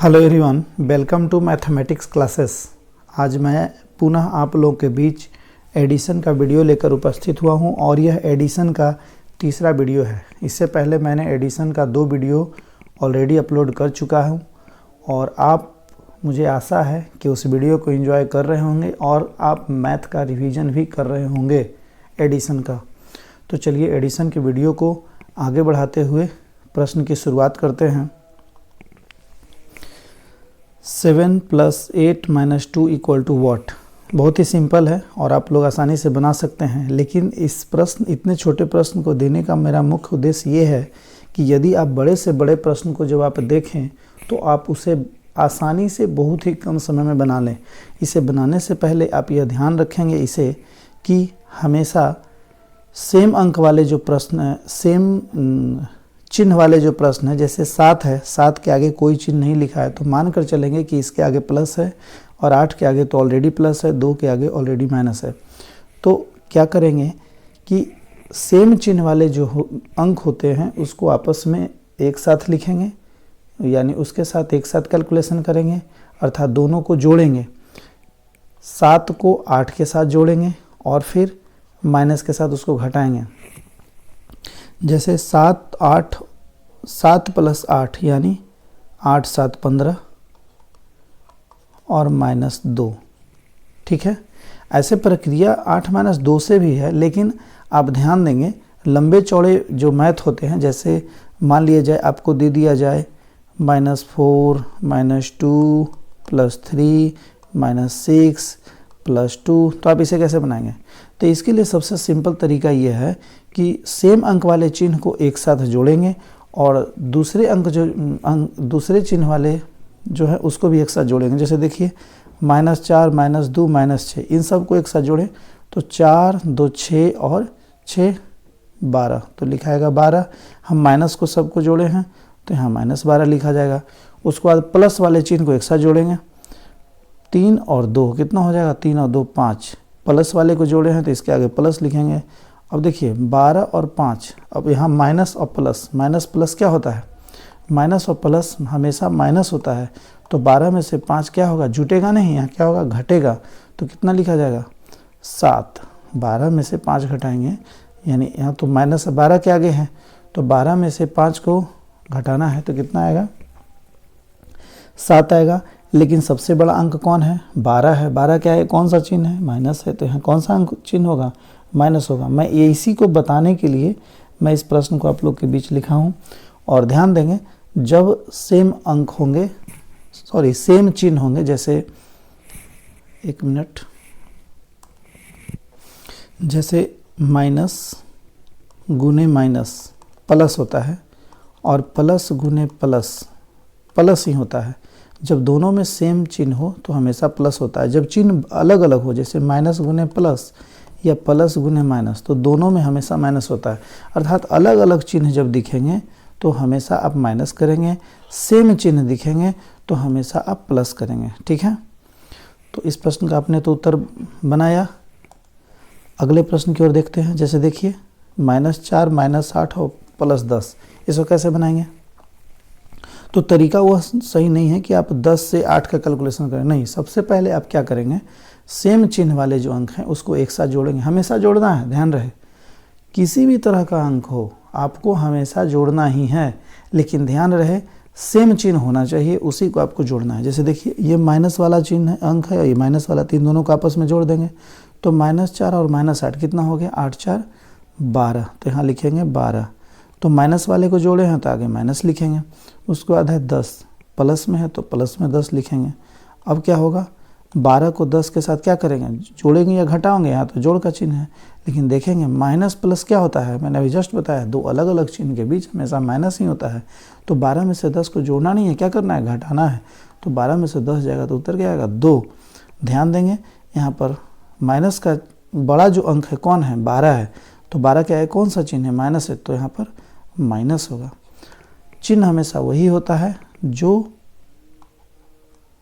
Hello everyone, welcome to mathematics classes. आज मैं पुनः आप लोगों के बीच एडिशन का वीडियो लेकर उपस्थित हुआ हूं और यह एडिशन का तीसरा वीडियो है। इससे पहले मैंने एडिशन का 2 वीडियो ऑलरेडी अपलोड कर चुका हूं और आप, मुझे आशा है कि उस वीडियो को एंजॉय कर रहे होंगे और आप मैथ का रिवीजन भी कर रहे होंगे एडिशन का। तो चलिए एडिशन के वीडियो को आगे बढ़ाते हुए प्रश्न की शुरुआत करते हैं। 7 + 8 - 2 = व्हाट। बहुत ही सिंपल है और आप लोग आसानी से बना सकते हैं, लेकिन इतने छोटे प्रश्न को देने का मेरा मुख्य उद्देश्य ये है कि यदि आप बड़े से बड़े प्रश्न को जब आप देखें तो आप उसे आसानी से बहुत ही कम समय में बना लें। इसे बनाने से पहले आप यह ध्यान रखेंगे इसे कि हमेशा सेम अंक वाले जो प्रश्न, सेम चिन्ह वाले जो प्रश्न है, जैसे 7 है, 7 के आगे कोई चिन्ह नहीं लिखा है तो मान कर चलेंगे कि इसके आगे प्लस है और 8 के आगे तो ऑलरेडी प्लस है, 2 के आगे ऑलरेडी माइनस है। तो क्या करेंगे कि सेम चिन्ह वाले जो अंक होते हैं उसको आपस में एक साथ लिखेंगे, यानी उसके साथ एक साथ कैलकुलेशन करेंगे, अर्थात दोनों को जोड़ेंगे। 7 को 8 के साथ जोड़ेंगे और फिर माइनस के साथ उसको घटाएंगे। जैसे 7 + 8 यानी 8 × 7 = 15 और -2। ठीक है, ऐसे प्रक्रिया 8 - 2 से भी है, लेकिन आप ध्यान देंगे लंबे चौड़े जो मैथ होते हैं, जैसे मान लिया जाए आपको दे दिया जाए -4 - 2 + 3 - 6 + 2, तो आप इसे कैसे बनाएंगे? तो इसके लिए सबसे सिंपल तरीका यह है कि सेम अंक वाले चिन्ह को एक साथ जोड़ेंगे और दूसरे दूसरे चिन्ह वाले जो है उसको भी एक साथ जोड़ेंगे। जैसे देखिए -4 - 2 -6, इन सब को एक साथ जोड़ें तो 4 2 6 और 6 12, तो लिखाएगा 12। हम माइनस को सबको जोड़े हैं तो यहाँ -12 लिखा जाएगा। उसके बाद प्लस वाले चिन्ह को एक साथ जोड़ेंगे, 3 और 2 कितना हो जाएगा, 3 और 2 5। प्लस वाले को जोड़े हैं तो इसके आगे प्लस लिखेंगे। अब देखिए 12 और 5, अब यहाँ माइनस और प्लस, माइनस प्लस क्या होता है, माइनस और प्लस हमेशा माइनस होता है। तो 12 में से 5 क्या होगा, जुटेगा नहीं, यहाँ क्या होगा, घटेगा। तो कितना लिखा जाएगा, 7। 12 में से 5 घटाएंगे, यानी यहाँ तो -12 के आगे है, तो 12 में से 5 को घटाना है तो कितना आएगा, 7 आएगा। लेकिन सबसे बड़ा अंक कौन है, 12 है। 12 क्या है, कौन सा चिन्ह है, माइनस है, तो यहाँ कौन सा अंक चिन्ह होगा, माइनस होगा। मैं इसी को बताने के लिए मैं इस प्रश्न को आप लोग के बीच लिखा हूँ। और ध्यान देंगे जब सेम अंक होंगे, सेम चिन्ह होंगे, जैसे एक मिनट, जैसे माइनस गुने माइनस प्लस होता है और प्लस गुने प्लस प्लस ही होता है। जब दोनों में सेम चिन्ह हो तो हमेशा प्लस होता है। जब चिन्ह अलग अलग हो, जैसे माइनस गुने प्लस या प्लस गुने माइनस, तो दोनों में हमेशा माइनस होता है। अर्थात अलग अलग चिन्ह जब दिखेंगे तो हमेशा आप माइनस करेंगे, सेम चिन्ह दिखेंगे तो हमेशा आप प्लस करेंगे। ठीक है, तो इस प्रश्न का आपने तो उत्तर बनाया। अगले प्रश्न की ओर देखते हैं। जैसे देखिए -4 - 8 और +10, इसको कैसे बनाएंगे? तो तरीका वह सही नहीं है कि आप 10 से 8 का कैलकुलेशन करें, नहीं। सबसे पहले आप क्या करेंगे, सेम चिन्ह वाले जो अंक हैं उसको एक साथ जोड़ेंगे। हमेशा जोड़ना है, ध्यान रहे, किसी भी तरह का अंक हो आपको हमेशा जोड़ना ही है, लेकिन ध्यान रहे सेम चिन्ह होना चाहिए, उसी को आपको जोड़ना है। जैसे देखिए ये माइनस वाला चिन्ह है, अंक है, ये माइनस वाला, 3 दोनों को आपस में जोड़ देंगे तो -4 और -8 कितना हो गया, 8 4 12, तो यहाँ लिखेंगे 12। तो माइनस वाले को जोड़े हैं तो आगे माइनस लिखेंगे। उसके बाद है 10, प्लस में है तो प्लस में 10 लिखेंगे। अब क्या होगा, 12 को 10 के साथ क्या करेंगे, जोड़ेंगे या घटाओगे, यहाँ तो जोड़ का चिन्ह है। लेकिन देखेंगे माइनस प्लस क्या होता है, मैंने अभी जस्ट बताया, 2 अलग अलग चिन्ह के बीच हमेशा माइनस ही होता है। तो 12 में से 10 को जोड़ना नहीं है, क्या करना है, घटाना है। तो 12 में से 10 जाएगा तो उत्तर क्या आएगा, 2। ध्यान देंगे यहाँ पर माइनस का बड़ा जो अंक है कौन है, 12 है। तो 12 क्या है, कौन सा चिन्ह है, माइनस है, तो यहाँ पर माइनस होगा। चिन्ह हमेशा वही होता है जो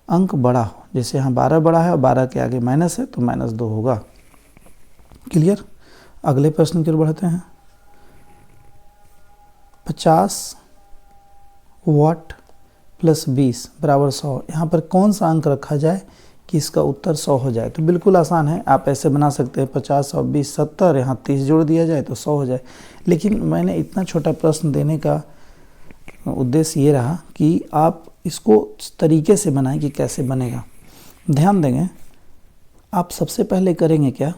अंक बड़ा हो। जैसे यहाँ 12 बड़ा है और 12 के आगे माइनस है तो -2 होगा। क्लियर? अगले प्रश्न की ओर बढ़ते हैं। 50 वाट प्लस 20 बराबर 100। यहाँ पर कौन सा अंक रखा जाए कि इसका उत्तर 100 हो जाए? तो बिल्कुल आसान है, आप ऐसे बना सकते हैं 50 और 20 70, यहाँ 30 जोड़ दिया जाए तो 100 हो जाए। लेकिन मैंने इतना छोटा प्रश्न देने का उद्देश्य ये रहा कि आप इसको तरीके से बनाएं कि कैसे बनेगा। ध्यान देंगे, आप सबसे पहले करेंगे क्या,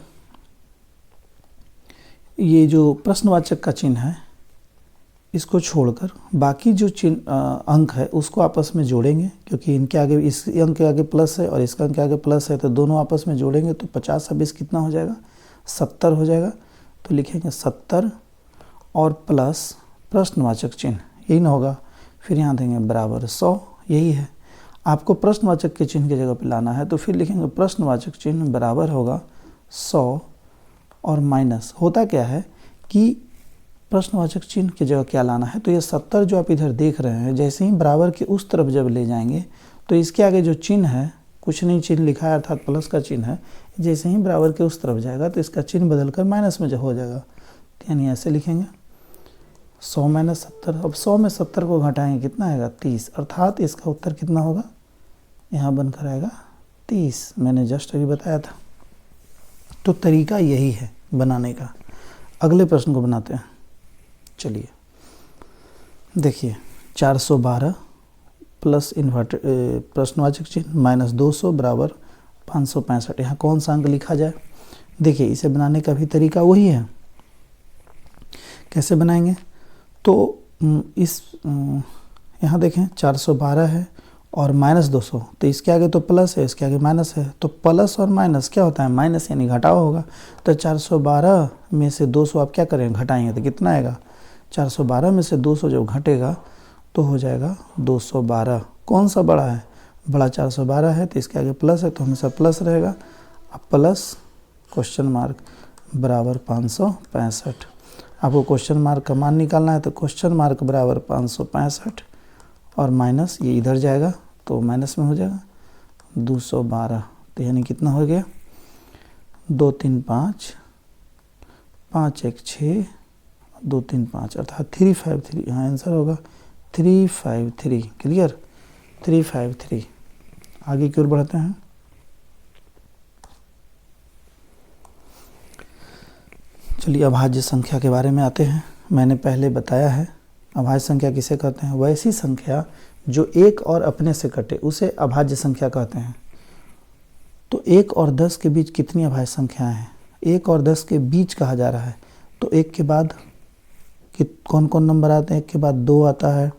ये जो प्रश्नवाचक का चिन्ह है इसको छोड़कर बाकी जो चिन्ह अंक है उसको आपस में जोड़ेंगे, क्योंकि इनके आगे, इस अंक के आगे प्लस है और इसका अंक के आगे प्लस है, तो दोनों आपस में जोड़ेंगे तो 50 और 20 कितना हो जाएगा? 70 हो जाएगा। तो लिखेंगे 70 और प्लस प्रश्नवाचक चिन्ह, यही ना होगा। फिर यहाँ देंगे बराबर 100, यही है। आपको प्रश्नवाचक के चिन्ह की जगह पे लाना है तो फिर लिखेंगे प्रश्नवाचक चिन्ह बराबर होगा 100 और माइनस, होता क्या है कि प्रश्नवाचक चिन्ह की जगह क्या लाना है, तो ये 70 जो आप इधर देख रहे हैं, जैसे ही बराबर के उस तरफ जब ले जाएंगे तो इसके आगे जो चिन्ह है, कुछ नहीं चिन्ह लिखा है अर्थात प्लस का चिन्ह है, जैसे ही बराबर के उस तरफ जाएगा तो इसका चिन्ह बदलकर माइनस में हो जाएगा। यानी ऐसे लिखेंगे 100 माइनस 70। अब 100 में 70 को घटाएंगे कितना आएगा? 30, अर्थात इसका उत्तर कितना होगा? यहाँ बनकर आएगा 30। मैंने जस्ट अभी बताया था। तो तरीका यही है बनाने का। अगले प्रश्न को बनाते हैं। चलिए देखिए, 412 प्लस इन्वर्टेड प्रश्नवाचक चिन्ह माइनस 200 बराबर 565। यहाँ कौन सा अंक लिखा जाए? देखिए, इसे बनाने का भी तरीका वही है। कैसे बनाएंगे? तो इस यहाँ देखें 412 है और माइनस 200, तो इसके आगे तो प्लस है, इसके आगे माइनस है, तो प्लस और माइनस क्या होता है? माइनस, यानी घटाव होगा। तो 412 में से 200 आप क्या करें? घटाएंगे तो कितना आएगा? 412 में से 200 जब घटेगा तो हो जाएगा 212। कौन सा बड़ा है? बड़ा 412 है, तो इसके आगे प्लस है तो हमेशा प्लस रहेगा। अब प्लस क्वेश्चन मार्क बराबर 565। आपको क्वेश्चन मार्क का मान निकालना है तो क्वेश्चन मार्क बराबर 565 और माइनस ये इधर जाएगा तो माइनस में हो जाएगा 212। तो यानी कितना हो गया? 2 3 5, 5 1 6, 2 3 5, अर्थात 353। यहाँ आंसर होगा 353। क्लियर? 353। आगे की ओर बढ़ते हैं। चलिए अभाज्य संख्या के बारे में आते हैं। मैंने पहले बताया है अभाज्य संख्या किसे कहते हैं? वैसी संख्या जो एक और अपने से कटे उसे अभाज्य संख्या कहते हैं। तो 1 और 10 के बीच कितनी अभाज्य संख्याएं हैं? 1 और 10 के बीच कहा जा रहा है, तो 1 के बाद कौन कौन नंबर आते हैं? 1 के बाद 2 आता है,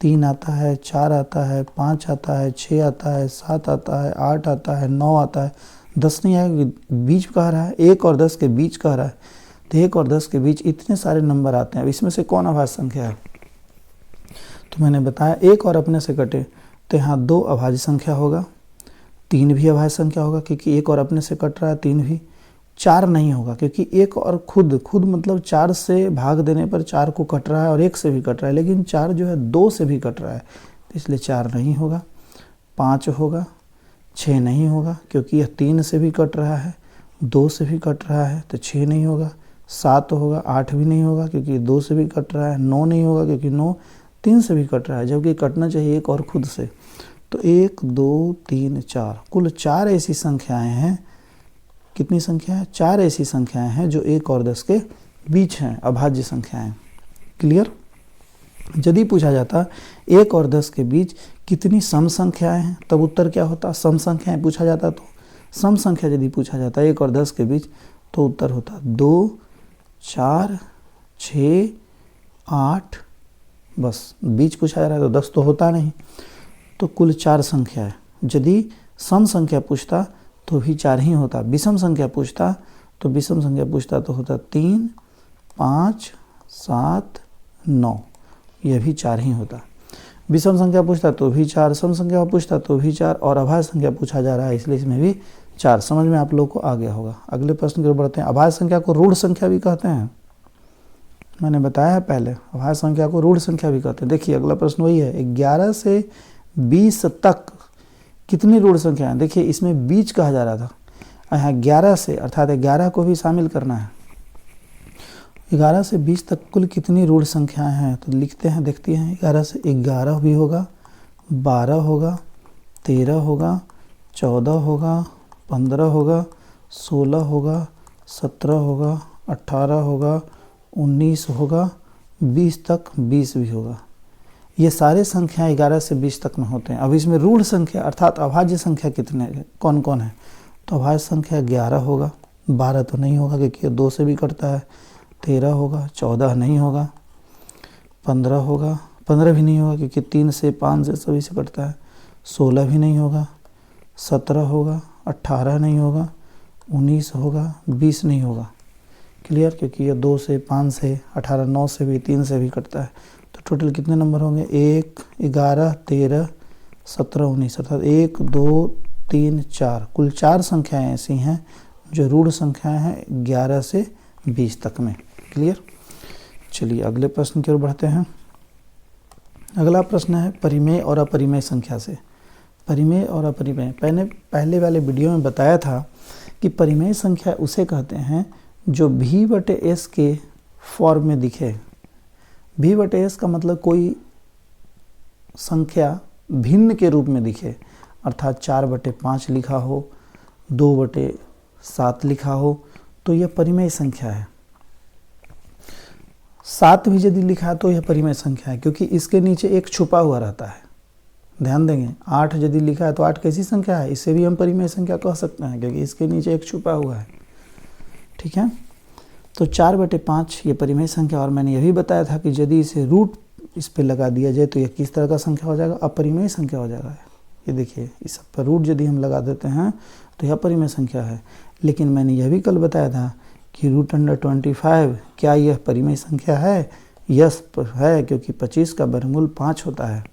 3 आता है, 4 आता है, 5 आता है, 6 आता है, 7 आता है, 8 आता है, 9 आता है, 10 नहीं आएगा। बीच कह रहा है, 1 और 10 के बीच कह रहा है, तो 1 और 10 के बीच इतने सारे नंबर आते हैं। अब इसमें से कौन अभाज्य संख्या है? तो मैंने बताया 1 और अपने से कटे तो यहाँ 2 अभाज्य संख्या होगा, 3 भी अभाज्य संख्या होगा क्योंकि 1 और अपने से कट रहा है, 3 भी। 4 नहीं होगा क्योंकि 1 और खुद मतलब 4 से भाग देने पर 4 को कट रहा है और 1 से भी कट रहा है, लेकिन 4 जो है 2 से भी कट रहा है, तो इसलिए 4 नहीं होगा। 5 होगा, 6 नहीं होगा क्योंकि यह 3 से भी कट रहा है, 2 से भी कट रहा है, तो 6 नहीं होगा। 7 होगा, 8 भी नहीं होगा क्योंकि 2 से भी कट रहा है, 9 नहीं होगा क्योंकि 9 3 से भी कट रहा है, जबकि कटना चाहिए 1 और खुद से। तो 1 2 3 4, कुल 4 ऐसी संख्याएं हैं। कितनी संख्या है? 4 ऐसी संख्याएं हैं जो 1 और 10 के बीच हैं, अभाज्य संख्याएं। क्लियर? यदि पूछा जाता 1 और 10 के बीच कितनी सम संख्याएं हैं, तब उत्तर क्या होता? सम संख्याएं पूछा जाता तो सम संख्या यदि पूछा जाता 1 और 10 के बीच तो उत्तर होता 2 4 6 8। बस बीच पूछा जा रहा है तो 10 तो होता नहीं, तो कुल 4 संख्या है। यदि सम संख्या पूछता तो भी 4 ही होता, विषम संख्या पूछता तो विषम संख्या पूछता तो होता 3 5 7 9, यह भी 4 ही होता। विषम संख्या पूछता तो भी 4, सम संख्या पूछता तो भी 4 और अभाज्य संख्या पूछा जा रहा है इसलिए इसमें भी 4। समझ में आप लोग को आ गया होगा। अगले प्रश्न की ओर बढ़ते हैं। अभाज्य संख्या को ऋण संख्या भी कहते हैं, मैंने बताया है पहले। अभाज्य संख्या को ऋण संख्या भी कहते हैं। देखिए अगला प्रश्न वही है, 11 से 20 तक कितनी ऋण संख्या है? देखिए इसमें बीच कहा जा रहा था, यहाँ 11 से अर्थात 11 को भी शामिल करना है। 11 से 20 तक कुल कितनी ऋण संख्याएं हैं? तो लिखते हैं, देखते हैं। 11 से 11 भी होगा, 12 होगा, 13 होगा, 14 होगा, 15 होगा, 16 होगा, 17 होगा, 18 होगा, 19 होगा, 20 तक 20 भी होगा। ये सारे संख्याएं 11 से 20 तक में होते हैं। अब इसमें रूढ़ संख्या अर्थात अभाज्य संख्या कितने कौन कौन है? तो अभाज्य संख्या 11 होगा, 12 तो नहीं होगा क्योंकि 2 से भी कटता है, 13 होगा, 14 नहीं होगा, 15 होगा, 15 भी नहीं होगा क्योंकि 3 से 5 से सभी से कटता है, 16 भी नहीं होगा, 17 होगा, 18 नहीं होगा, 19 होगा, 20 नहीं होगा। क्लियर? क्योंकि ये 2 से 5 से 18, 9 से भी, 3 से भी कटता है। तो टोटल कितने नंबर होंगे? 1, 11, 13, 17, 19 अर्थात 1, 2, 3, 4 कुल 4 संख्याएं ऐसी हैं जो रूढ़ संख्याएं हैं 11 से 20 तक में। क्लियर? चलिए अगले प्रश्न की ओर बढ़ते हैं। अगला प्रश्न है परिमेय और अपरिमेय संख्या से। परिमेय और अपरिमेय, पहले वाले वीडियो में बताया था कि परिमेय संख्या उसे कहते हैं जो v/s के फॉर्म में दिखे। v/s का मतलब कोई संख्या भिन्न के रूप में दिखे, अर्थात 4/5 लिखा हो, 2/7 लिखा हो, तो यह परिमेय संख्या है। 7 भी यदि लिखा है तो यह परिमेय संख्या है क्योंकि इसके नीचे एक छुपा हुआ रहता है। ध्यान देंगे, 8 यदि लिखा है तो 8 कैसी संख्या है? इसे भी हम परिमेय संख्या कह सकते हैं क्योंकि इसके नीचे एक छुपा हुआ है। ठीक है, तो 4/5 ये परिमेय संख्या। और मैंने यह भी बताया था कि यदि इसे रूट इस पे लगा दिया जाए तो यह किस तरह का संख्या हो जाएगा? अपरिमेय संख्या हो जाएगा। ये देखिए, इस पर रूट यदि हम लगा देते हैं तो यह परिमेय संख्या है। लेकिन मैंने यह भी कल बताया था कि √25 क्या यह परिमेय संख्या है? यस है, क्योंकि 25 का वर्गमूल 5 होता है,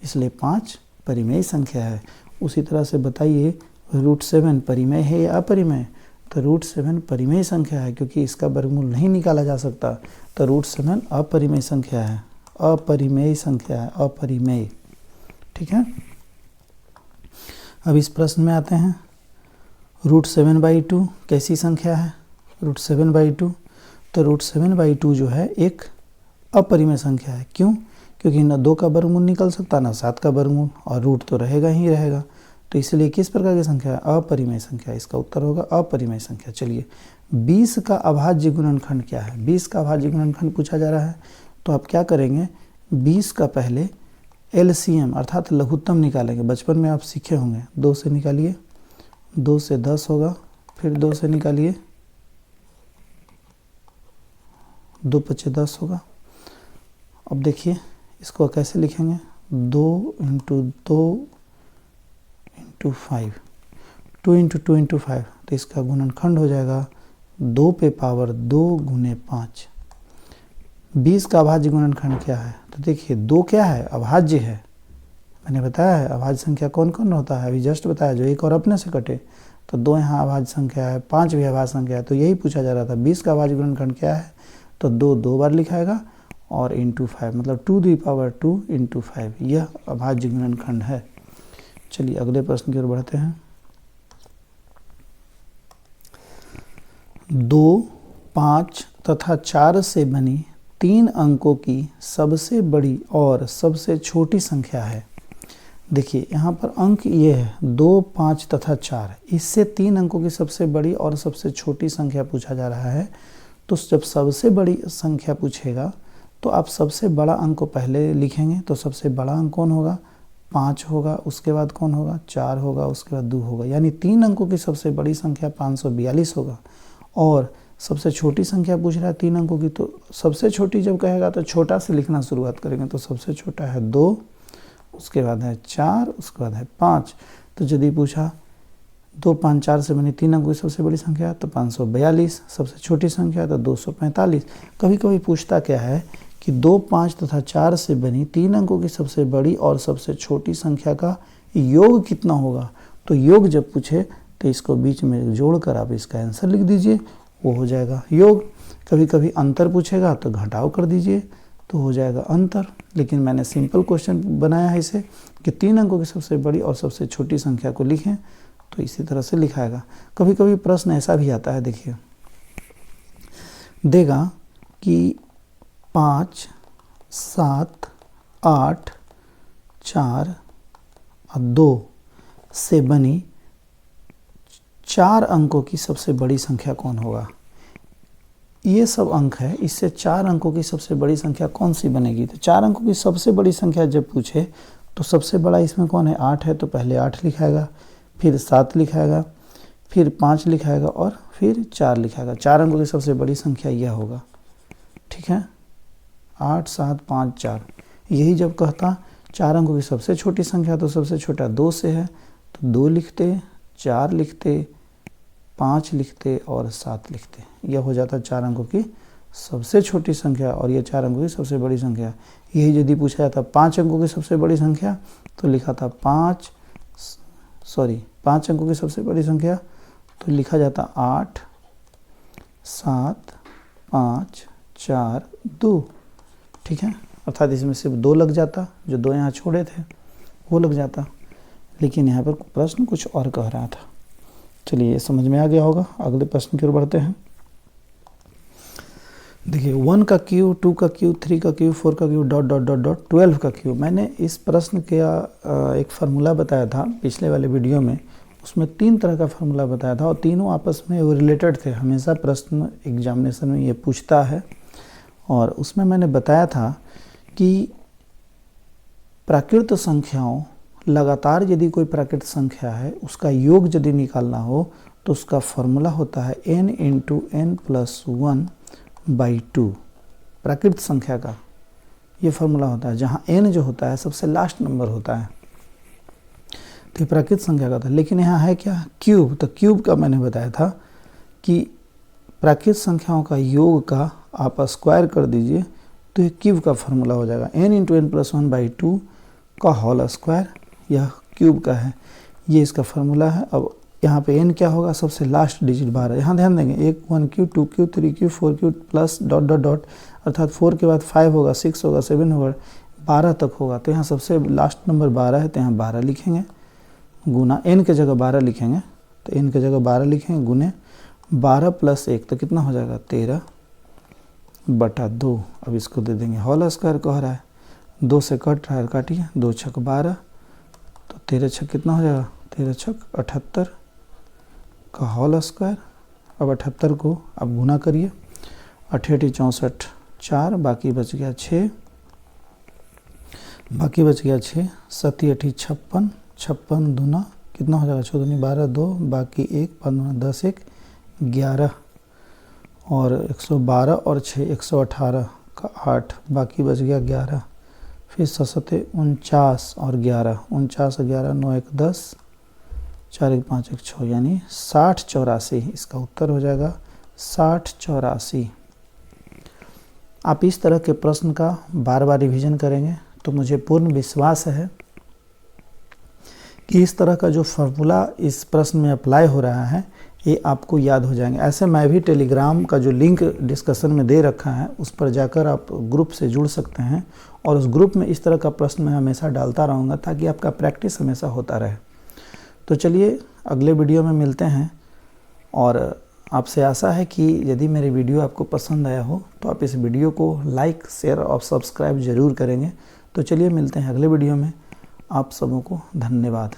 इसलिए 5 परिमेय संख्या है। उसी तरह से बताइए √7 परिमेय है या अपरिमेय? तो √7 परिमेय संख्या है क्योंकि इसका वर्गमूल नहीं निकाला जा सकता, तो √7 अपरिमेय संख्या है। अपरिमेय संख्या है, अपरिमेय। ठीक है, अब इस प्रश्न में आते हैं। √7/2 कैसी संख्या है? √7/2, तो √7/2 जो है एक अपरिमेय संख्या है। क्यों? क्योंकि न 2 का वर्गमूल निकल सकता ना 7 का वर्गमूल, और रूट तो रहेगा ही रहेगा, तो इसलिए किस प्रकार की संख्या है? अपरिमेय संख्या। इसका उत्तर होगा अपरिमेय संख्या। चलिए 20 का अभाज्य गुणनखंड क्या है? 20 का अभाज्य गुणनखंड पूछा जा रहा है, तो आप क्या करेंगे? 20 का पहले LCM अर्थात लघुत्तम निकालेंगे। बचपन में आप सीखे होंगे, 2 से निकालिए, 2 से 10 होगा, फिर 2 से निकालिए, 2 × 10 होगा। अब देखिए इसको कैसे लिखेंगे? 2 × 2 × 5, 2 × 2 × 5, तो इसका गुणनखंड हो जाएगा 2 पे पावर 2 × 5। 20 का अभाज्य गुणनखंड क्या है? तो देखिए 2 क्या है? अभाज्य है। मैंने बताया है अभाज्य संख्या कौन कौन होता है, अभी जस्ट बताया, जो एक और अपने से कटे। तो 2 यहाँ अभाज्य संख्या है, 5 भी अभाज्य संख्या है, तो यही पूछा जा रहा था 20 का अभाज्य गुणनखंड क्या है? तो 2 2 बार लिखाएगा और इंटू 5, मतलब 2⁵ इंटू 5, यह अभाज्य गुणनखंड है। चलिए अगले प्रश्न की ओर बढ़ते हैं। 2, 5 तथा 4 से बनी 3 अंकों की सबसे बड़ी और सबसे छोटी संख्या है। देखिए यहाँ पर अंक ये है 2, 5 तथा 4, इससे 3 अंकों की सबसे बड़ी और सबसे छोटी संख्या पूछा जा रहा है। तो जब सबसे बड़ी संख्या पूछेगा तो आप सबसे बड़ा अंक को पहले लिखेंगे, तो सबसे बड़ा अंक कौन होगा? 5 होगा, उसके बाद कौन होगा? 4 होगा, उसके बाद 2 होगा, यानी 3 अंकों की सबसे बड़ी संख्या 542 होगा। और सबसे छोटी संख्या पूछ रहा है 3 अंकों की, तो सबसे छोटी जब कहेगा तो छोटा से लिखना शुरुआत करेंगे, तो सबसे छोटा है 2, उसके बाद है 4, उसके बाद है 5। तो यदि पूछा 2, 5, 4 से बनी 3 अंकों की सबसे बड़ी संख्या तो 542, सबसे छोटी संख्या तो 245। कभी कभी पूछता क्या है कि 2, 5 तथा 4 से बनी 3 अंकों की सबसे बड़ी और सबसे छोटी संख्या का योग कितना होगा? तो योग जब पूछे तो इसको बीच में जोड़कर आप इसका आंसर लिख दीजिए, वो हो जाएगा योग। कभी कभी अंतर पूछेगा तो घटाव कर दीजिए, तो हो जाएगा अंतर। लेकिन मैंने सिंपल क्वेश्चन बनाया है इसे कि 3 अंकों की सबसे बड़ी और सबसे छोटी संख्या को लिखें, तो इसी तरह से लिखाएगा। कभी कभी प्रश्न ऐसा भी आता है, देखिए देगा कि 5, 7, 8, 4, और 2 से बनी 4 अंकों की सबसे बड़ी संख्या कौन होगा। ये सब अंक है, इससे 4 अंकों की सबसे बड़ी संख्या कौन सी बनेगी। तो 4 अंकों की सबसे बड़ी संख्या जब पूछे तो सबसे बड़ा इसमें कौन है, 8 है, तो पहले 8 लिखाएगा, फिर 7 लिखाएगा, फिर 5 लिखाएगा और फिर 4 लिखाएगा। 4 अंकों की सबसे बड़ी संख्या यह होगा, ठीक है, 8 7 5 4। यही जब कहता 4 अंकों की सबसे छोटी संख्या, तो सबसे छोटा 2 से है, तो 2 लिखते, 4 लिखते, 5 लिखते और 7 लिखते। यह हो जाता 4 अंकों की सबसे छोटी संख्या और यह 4 अंकों की सबसे बड़ी संख्या। यही यदि पूछा जाता 5 अंकों की सबसे बड़ी संख्या, तो लिखा था 5 अंकों की सबसे बड़ी संख्या, तो लिखा जाता 8 7 5 4 2, ठीक है। अर्थात इसमें सिर्फ 2 लग जाता, जो 2 यहाँ छोड़े थे वो लग जाता, लेकिन यहाँ पर प्रश्न कुछ और कह रहा था। चलिए ये समझ में आ गया होगा। अगले प्रश्न की ओर बढ़ते हैं। देखिए 1 का क्यूब, 2 का क्यूब, 3 का क्यूब, 4 का cube, dot dot dot dot 12 का क्यूब। मैंने इस प्रश्न का एक फार्मूला बताया था पिछले वाले वीडियो में। उसमें 3 तरह का फार्मूला बताया था और तीनों आपस में रिलेटेड थे। हमेशा प्रश्न एग्जामिनेशन में ये पूछता है। और उसमें मैंने बताया था कि प्राकृत संख्याओं, लगातार यदि कोई प्राकृत संख्या है उसका योग यदि निकालना हो तो उसका फॉर्मूला होता है n इंटू n प्लस 1/2। प्राकृत संख्या का ये फॉर्मूला होता है, जहाँ n जो होता है सबसे लास्ट नंबर होता है, तो ये प्राकृत संख्या का था। लेकिन यहाँ है क्या, क्यूब। तो क्यूब का मैंने बताया था कि प्राकृत संख्याओं का योग का आप स्क्वायर कर दीजिए तो ये क्यूब का फॉर्मूला हो जाएगा। n इंटू n प्लस 1/2 का होल स्क्वायर, यह क्यूब का है, ये इसका फार्मूला है। अब यहाँ पे n क्या होगा, सबसे लास्ट डिजिट 12। यहाँ ध्यान देंगे 1 cube, 2 cube, 3 cube, 4 cube plus dot dot dot, अर्थात 4 के बाद 5 होगा, 6 होगा, 7 होगा, 12 तक होगा। तो यहाँ सबसे लास्ट नंबर 12 है, तो यहाँ 12 लिखेंगे, गुना n के जगह 12 लिखेंगे, तो n के जगह 12 लिखेंगे, गुने 12 प्लस 1 तो कितना हो जाएगा 13/2। अब इसको दे देंगे होल स्क्वायर कह रहा है, 2 से कट रहा है, काटिए, 2 छक 12, तो 13 छक कितना हो जाएगा, 13 छक 78 का होल स्क्वायर। अब 78 को आप गुना करिए, 8 64 4, बाकी बच गया 6, 7 8 56, 56 दूना कितना हो जाएगा, 14 12 2, बाकी 1 15 10 1 11, और 112 और 6 118 का 8, बाकी बच गया 11, फिर 7 49 और 11, 49 11 9 1 10, 4 1 5 1 6, यानी 60 84। इसका उत्तर हो जाएगा 60 84। आप इस तरह के प्रश्न का बार बार रिवीजन करेंगे तो मुझे पूर्ण विश्वास है कि इस तरह का जो फार्मूला इस प्रश्न में अप्लाई हो रहा है ये आपको याद हो जाएंगे। ऐसे मैं भी टेलीग्राम का जो लिंक डिस्कशन में दे रखा है उस पर जाकर आप ग्रुप से जुड़ सकते हैं, और उस ग्रुप में इस तरह का प्रश्न मैं हमेशा डालता रहूँगा ताकि आपका प्रैक्टिस हमेशा होता रहे। तो चलिए अगले वीडियो में मिलते हैं, और आपसे आशा है कि यदि मेरे वीडियो आपको पसंद आया हो तो आप इस वीडियो को लाइक, शेयर और सब्सक्राइब ज़रूर करेंगे। तो चलिए मिलते हैं अगले वीडियो में। आप सबों को धन्यवाद।